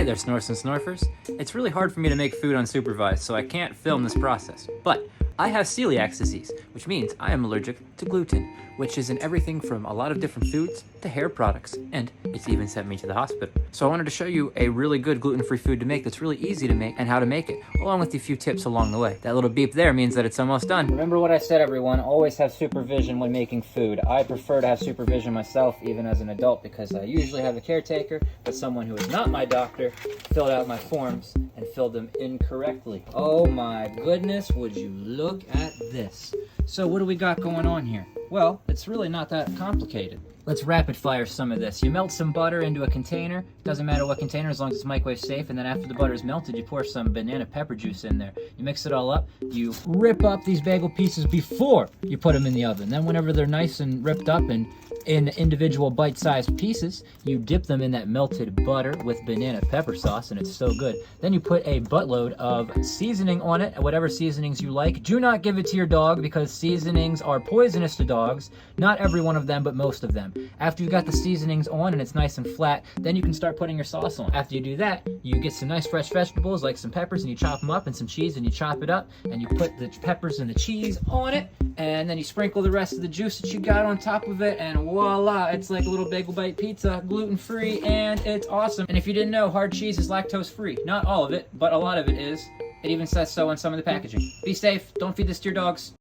there, Snorfs and Snorfers. It's really hard for me to make food unsupervised, so I can't film this process. But I have celiac disease, which means I am allergic to gluten, which is in everything from a lot of different foods to hair products, and it's even sent me to the hospital. So I wanted to show you a really good gluten-free food to make that's really easy to make and how to make it, along with a few tips along the way. That little beep there means that it's almost done. Remember what I said, everyone, always have supervision when making food. I prefer to have supervision myself, even as an adult, because I usually have a caretaker, but someone who is not my doctor filled out my forms and filled them incorrectly. Oh my goodness, would you look at this. So what do we got going on here? Well, it's really not that complicated. Let's rapid fire some of this. You melt some butter into a container. Doesn't matter what container as long as it's microwave safe. And then after the butter is melted, you pour some banana pepper juice in there. You mix it all up. You rip up these bagel pieces before you put them in the oven. Then whenever they're nice and ripped up and in individual bite-sized pieces, you dip them in that melted butter with banana pepper sauce, and it's so good. Then you put a buttload of seasoning on it, whatever seasonings you like. Do not give it to your dog because seasonings are poisonous to dogs. Not every one of them, but most of them. After you got the seasonings on and it's nice and flat, then you can start putting your sauce on. After you do that, you get some nice fresh vegetables like some peppers and you chop them up, and some cheese and you chop it up, and you put the peppers and the cheese on it, and then you sprinkle the rest of the juice that you got on top of it, and voila, it's like a little bagel bite pizza, gluten-free, and it's awesome. And if you didn't know, hard cheese is lactose-free. Not all of it, but a lot of it is. It even says so on some of the packaging. Be safe, don't feed this to your dogs.